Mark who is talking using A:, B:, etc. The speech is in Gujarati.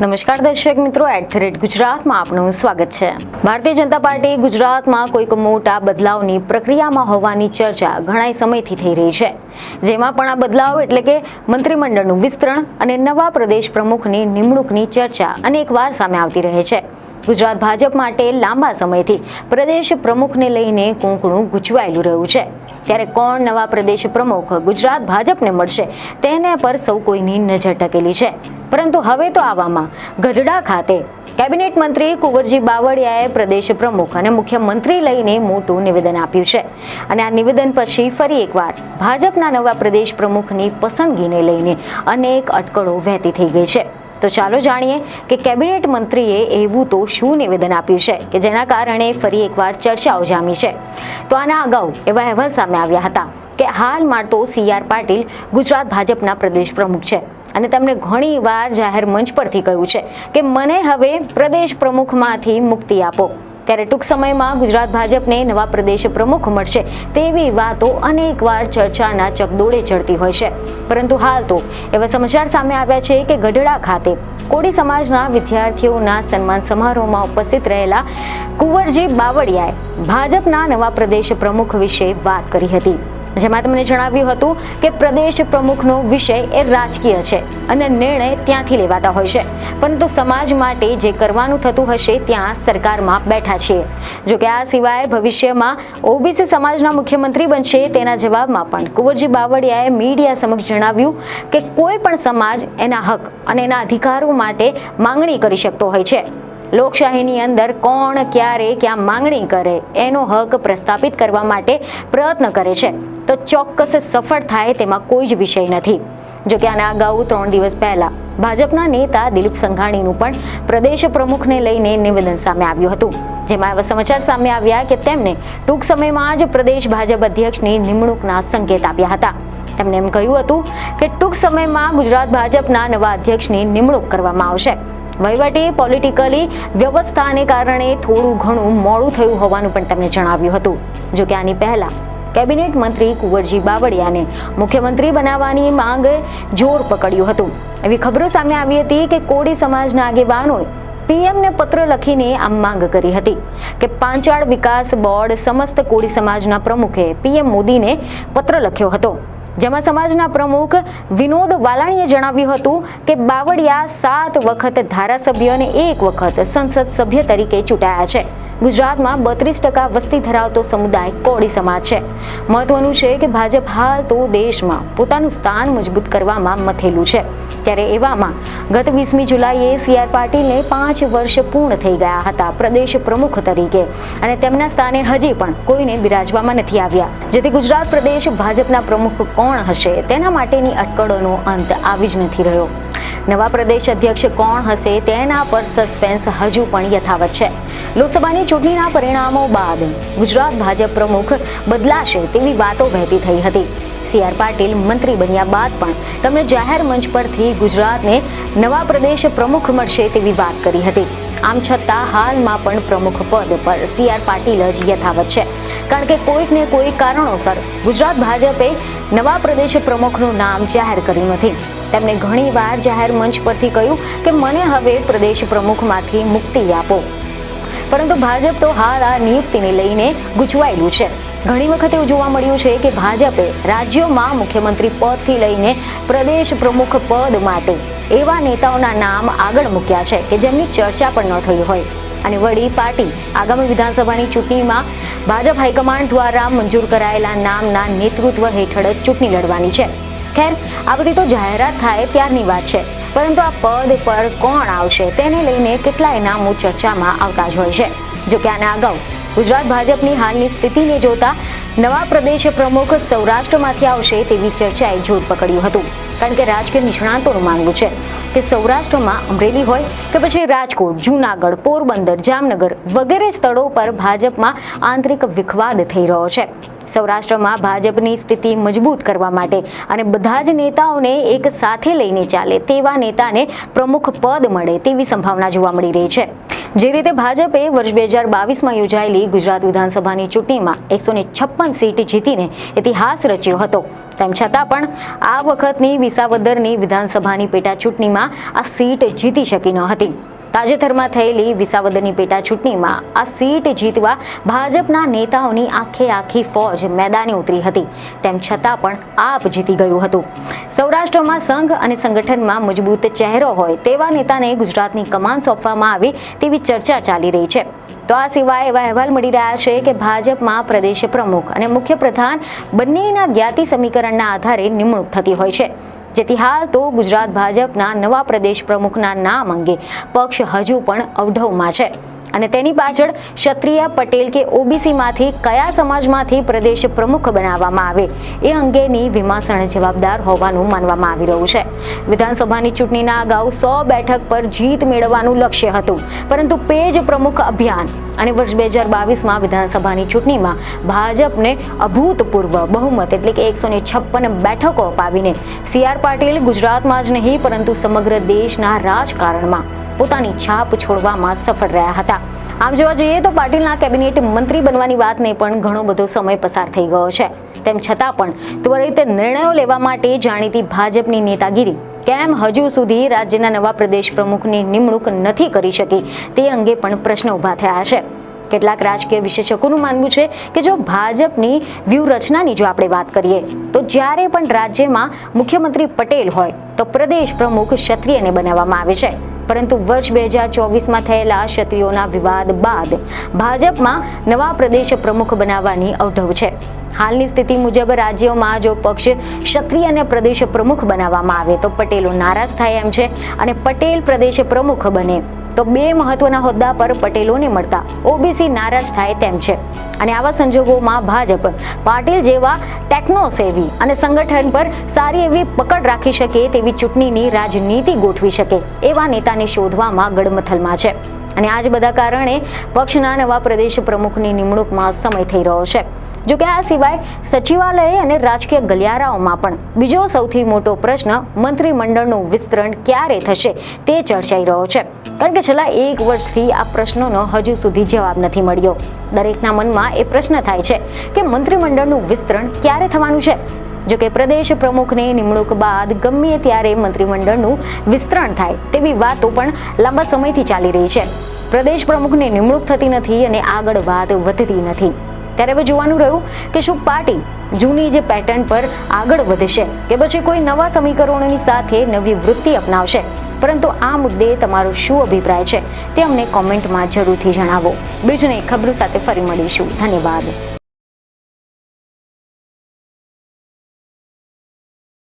A: નમસ્કાર દર્શક મિત્રો, @ગુજરાતમાં આપનું સ્વાગત છે। ભારતીય જનતા પાર્ટી ગુજરાતમાં કોઈક મોટા બદલાવની પ્રક્રિયામાં હોવાની ચર્ચા ઘણા સમયથી થઈ રહી છે, જેમાં પણ આ બદલાવ એટલે કે મંત્રીમંડળનું વિસ્તરણ અને નવા પ્રદેશ પ્રમુખની નિમણૂકની ચર્ચા અનેકવાર સામે આવતી રહે છે। ગુજરાત ભાજપ માટે લાંબા સમયથી પ્રદેશ પ્રમુખને લઈને કોંકણું ગૂંચવાયેલું રહ્યું છે, ત્યારે કોણ નવા પ્રદેશ પ્રમુખ ગુજરાત ભાજપને મળશે તેના પર સૌ કોઈની નજર ટકેલી છે। પરંતુ હવે તો આવામાં ગઢડા ખાતે કેબિનેટ મંત્રી કુંવરજી બાવળિયાએ પ્રદેશ પ્રમુખ અને મુખ્યમંત્રી લઈને મોટું નિવેદન આપ્યું છે અને આ નિવેદન પછી ફરી એકવાર ભાજપના નવા પ્રદેશ પ્રમુખની પસંદગીને લઈને અનેક અટકળો વહેતી થઈ ગઈ છે। તો ચાલો જાણીએ કે કેબિનેટ મંત્રીએ એવું તો શું નિવેદન આપ્યું છે કે જેના કારણે ફરી એકવાર ચર્ચાઓ જામી છે। તો આના અગાઉ એવા અહેવાલ સામે આવ્યા હતા કે હાલમાં તો CR પાટીલ ગુજરાત ભાજપના પ્રદેશ પ્રમુખ છે અને તેમણે ઘણીવાર જાહેર મંચ પરથી કહ્યું છે કે મને હવે પ્રદેશ પ્રમુખમાંથી મુક્તિ આપો, ત્યારે ટૂંક સમયમાં ગુજરાત ભાજપને નવા પ્રદેશ પ્રમુખ મળશે તેવી વાતો અનેકવાર ચર્ચાના ચકડોળે ચડતી હોય છે। પરંતુ હાલ તો એવા સમાચાર સામે આવ્યા છે કે ગઢડા ખાતે કોળી સમાજના વિદ્યાર્થીઓના સન્માન સમારોહમાં ઉપસ્થિત રહેલા કુંવરજી બાવળિયાએ ભાજપના નવા પ્રદેશ પ્રમુખ વિશે વાત કરી હતી, જેમાં તેમણે જણાવ્યું હતું કે પ્રદેશ પ્રમુખનો વિષય એ રાજકીય છે અને નિર્ણય ત્યાંથી લેવાતા હોય છે, પરંતુ સમાજ માટે જે કરવાનું થતું હશે ત્યાં સરકારમાં બેઠા છીએ। જોકે આ સિવાય ભવિષ્યમાં OBC સમાજના મુખ્યમંત્રી બનશે તેના જવાબમાં પણ કુંવરજી બાવળિયાએ મીડિયા સમક્ષ જણાવ્યું કે કોઈ પણ સમાજ એના હક અને એના અધિકારો માટે માંગણી કરી શકતો હોય છે। લોકશાહીની અંદર કોણ ક્યારે ક્યાં માંગણી કરે એનો હક પ્રસ્થાપિત કરવા માટે પ્રયત્ન કરે છે તો ચોક્કસ સફળ થાય તેમાં કોઈ જ વિષય નથી। જોકે આના અગાઉ 3 દિવસ પહેલા ભાજપના નેતા દિલીપ સંઘાણીનું પણ પ્રદેશ પ્રમુખને લઈને નિવેદન સામે આવ્યું હતું, જેમાં એવા સમાચાર સામે આવ્યા કે તેમને ટૂંક સમયમાં જ પ્રદેશ ભાજપ અધ્યક્ષની નિમણૂકના સંકેત આપ્યા હતા। તેમણે એમ કહ્યું હતું કે ટૂંક સમયમાં ગુજરાત ભાજપના નવા અધ્યક્ષની નિમણૂક કરવામાં આવશે। વહીવટી પોલિટિકલી વ્યવસ્થાને કારણે થોડું ઘણું મોડું થયું હોવાનું પણ તેમણે જણાવ્યું હતું। જોકે આની પહેલા કેબિનેટ મંત્રી કુંવરજી બાવળિયાને મુખ્યમંત્રી બનાવવાની માંગ જોર પકડ્યું હતું। એવી ખબરો સામે આવી હતી કે કોળી સમાજના આગેવાનોએ પીએમને પત્ર લખીને આ માંગ કરી હતી કે પાંચાળ વિકાસ બોર્ડ સમસ્ત કોળી સમાજના પ્રમુખે PM મોદીને પત્ર લખ્યો હતો, જેમાં સમાજના પ્રમુખ વિનોદ વાલાણીએ જણાવ્યું હતું કે બાવળિયા 7 વખત ધારાસભ્ય અને 1 વખત સંસદ સભ્ય તરીકે ચૂંટાયા છે। ગુજરાતમાં 32% વસ્તી ધરાવતો સમુદાય કોળી સમાજ છે। મહત્વનું છે કે ભાજપ હાલ તો દેશમાં પોતાનું સ્થાન મજબૂત કરવામાં મથેલું છે, ત્યારે એવામાં ગત 20મી જુલાઈએ CR પાટીલને 5 વર્ષ પૂર્ણ થઈ ગયા હતા પ્રદેશ પ્રમુખ તરીકે અને તેમના સ્થાને હજી પણ કોઈને બિરાજવામાં નથી આવ્યા, જેથી ગુજરાત પ્રદેશ ભાજપના પ્રમુખ કોણ હશે તેના માટેની અટકળોનો અંત આવી જ નથી રહ્યો। નવા પ્રદેશ અધ્યક્ષ કોણ હશે તેના પર સસ્પેન્સ હજુ પણ યથાવત છે। લોકસભાની ચૂંટણીના પરિણામો બાદ ગુજરાત ભાજપ પ્રમુખ બદલાશે તેવી વાતો વહેતી થઈ હતી। CR પાટીલ મંત્રી બન્યા બાદ પણ તેમણે જાહેર મંચ પરથી ગુજરાતને નવા પ્રદેશ પ્રમુખ મળશે તેવી વાત કરી હતી। આમ છતાં હાલમાં પણ પ્રમુખ પદ પર CR પાટીલ જ યથાવત છે, કારણ કે કોઈક ને કોઈ કારણોસર ગુજરાત ભાજપે નવા પ્રદેશ પ્રમુખનું નામ જાહેર કર્યું નથી। તેમણે ઘણીવાર જાહેર મંચ પરથી કહ્યું કે મને હવે પ્રદેશ પ્રમુખમાંથી મુક્તિ આપો, પરંતુ ભાજપ તો હાલ આ નિયુક્તિને લઈને ગૂંચવાયેલું છે। ઘણી વખત એવું જોવા મળ્યું છે કે ભાજપે રાજ્યોમાં મુખ્યમંત્રી પદથી લઈને પ્રદેશ પ્રમુખ પદ માટે એવા નેતાઓના નામ આગળ મૂક્યા છે કે જેમની ચર્ચા પણ ન થઈ હોય, અને વળી પાર્ટી આગામી વિધાનસભાની ચૂંટણીમાં ભાજપ હાઈકમાન્ડ દ્વારા મંજૂર કરાયેલા નામના નેતૃત્વ હેઠળ જ ચૂંટણી લડવાની છે। ખેર, આ બધી તો જાહેરાત થાય ત્યારની વાત છે, પરંતુ આ પદ પર કોણ આવશે તેને લઈને કેટલાય નામો ચર્ચામાં આવતા જ હોય છે। જોકે આના અગાઉ ગુજરાત ભાજપની હાલની સ્થિતિને જોતા નવા પ્રદેશ પ્રમુખ સૌરાષ્ટ્રમાંથી આવશે તેવી ચર્ચાએ જોર પકડ્યું હતું, કારણ કે રાજકીય નિષ્ણાતોનું માનવું છે કે સૌરાષ્ટ્રમાં અમરેલી હોય કે પછી રાજકોટ, જૂનાગઢ, પોરબંદર, જામનગર વગેરે સ્થળો પર ભાજપમાં આંતરિક વિખવાદ થઈ રહ્યો છે। સૌરાષ્ટ્રમાં ભાજપની સ્થિતિ મજબૂત કરવા માટે અને બધા જ નેતાઓને એક સાથે લઈને ચાલે તેવા નેતાને પ્રમુખ પદ મળે તેવી સંભાવના જોવા મળી રહી છે। જે રીતે ભાજપે વર્ષ 2022માં યોજાયેલી ગુજરાત વિધાનસભાની ચૂંટણીમાં 156 સીટ જીતીને ઇતિહાસ રચ્યો હતો, તેમ છતાં પણ આ વખતની વિસાવદરની વિધાનસભાની પેટા ચૂંટણીમાં આ સીટ જીતી શકી ન હતી. તાજેતરમાં થયેલી વિસાવદરની પેટા ચૂંટણીમાં આ સીટ જીતવા ભાજપના નેતાઓની આખી ફોજ મેદાને ઉતરી હતી, તેમ છતાં પણ આપ જીતી ગયું હતું. સૌરાષ્ટ્રમાં સંઘ અને સંગઠનમાં મજબૂત ચહેરો હોય તેવા નેતાને ગુજરાતની કમાન સોંપવામાં આવી તેવી ચર્ચા ચાલી રહી છે. તો આ સિવાય એવા અહેવાલ મળી રહ્યા છે કે ભાજપમાં પ્રદેશ પ્રમુખ અને મુખ્યપ્રધાન બંનેના જ્ઞાતિ સમીકરણના આધારે નિમણૂક થતી હોય છે, જેથી હાલ તો ગુજરાત ભાજપના નવા પ્રદેશ પ્રમુખના નામ અંગે પક્ષ હજુ પણ અવઢવમાં છે અને તેની પાછળ ક્ષત્રિય, પટેલ કે ઓબીસીમાંથી કયા સમાજમાંથી પ્રદેશ પ્રમુખ બનાવવામાં આવે એ અંગેની વિમાસણ જવાબદાર હોવાનું માનવામાં આવી રહ્યું છે. વિધાનસભાની ચૂંટણીના અગાઉ 100 બેઠક પર જીત મેળવવાનું લક્ષ્ય હતું, પરંતુ પેજ પ્રમુખ અભિયાન અને વર્ષ 2022માં વિધાનસભાની ચૂંટણીમાં ભાજપને અભૂતપૂર્વ બહુમત એટલે કે 156 બેઠકો અપાવીને CR પાટીલ ગુજરાતમાં જ નહીં પરંતુ સમગ્ર દેશના રાજકારણમાં પોતાની છાપ છોડવામાં સફળ રહ્યા હતા. આમ જોવા જઈએ તો પાટીલના કેબિનેટ મંત્રી બનવાની વાતને પણ ઘણો બધો સમય પસાર થઈ ગયો છે. તેમ છતાં પણ ત્વરિત નિર્ણયો લેવા માટે જાણીતી ભાજપની નેતાગીરી કેમ હજુ સુધી રાજ્યના નવા પ્રદેશ પ્રમુખની નિમણૂક નથી કરી શકી તે અંગે પણ પ્રશ્ન ઊભા થયા છે. કેટલાક રાજકીય વિશેષકોનું માનવું છે કે જો ભાજપની વ્યૂહરચનાની જો આપણે વાત કરીએ તો જ્યારે પણ રાજ્યમાં મુખ્યમંત્રી પટેલ હોય તો પ્રદેશ પ્રમુખ ક્ષત્રિયને બનાવવામાં આવે છે, પરંતુ વર્ષ 2024માં થયેલા ક્ષત્રિયોના વિવાદ બાદ ભાજપમાં નવા પ્રદેશ પ્રમુખ બનાવવાની અવઢવ છે. હાલની સ્થિતિ મુજબ રાજ્યોમાં જો પક્ષ ક્ષત્રિયને પ્રદેશ પ્રમુખ બનાવવામાં આવે તો પટેલો નારાજ થાય એમ છે અને પટેલ પ્રદેશ પ્રમુખ બને તો 2 મહત્વના હોદ્દા પર પટેલોને મળતા ઓબીસી નારાજ થાય તેમ છે. અને આવા સંજોગોમાં ભાજપ પાટીલ જેવા ટેકનોસેવી અને સંગઠન પર સારી એવી પકડ રાખી શકે તેવી ચૂંટણીની રાજનીતિ ગોઠવી શકે એવા નેતાને શોધવામાં ગડમથલમાં છે. અને આ જ બધા કારણે પક્ષના નવા પ્રદેશ પ્રમુખની નિમણૂકમાં સમય થઈ રહ્યો છે. જોકે આ સિવાય સચિવાલય અને રાજકીય ગલિયારાઓમાં પણ બીજો સૌથી મોટો પ્રશ્ન મંત્રીમંડળનું વિસ્તરણ ક્યારે થશે તે ચર્ચાઈ રહ્યો છે, કારણ કે છેલ્લા 1 વર્ષથી આ પ્રશ્નોનો હજુ સુધી જવાબ નથી મળ્યો. દરેકના મનમાં એ પ્રશ્ન થાય છે કે મંત્રીમંડળનું વિસ્તરણ ક્યારે થવાનું છે. જોકે પ્રદેશ પ્રમુખની નિમણૂક બાદ ગમે ત્યારે મંત્રીમંડળનું વિસ્તરણ થાય તેવી વાતો પણ લાંબા સમયથી ચાલી રહી છે. પ્રદેશ પ્રમુખની નિમણૂક થતી નથી અને આગળ વાત વધતી નથી. ત્યારે હવે જોવાનું રહ્યું કે શું પાર્ટી જૂની જે પેટર્ન પર આગળ વધશે કે પછી કોઈ નવા સમીકરણોની સાથે નવી વૃત્તિ અપનાવશે. પરંતુ આ મુદ્દે તમારો શું અભિપ્રાય છે તે અમને કોમેન્ટમાં જરૂરથી જણાવો. બીજને ખબર સાથે ફરી મળીશું. ધન્યવાદ.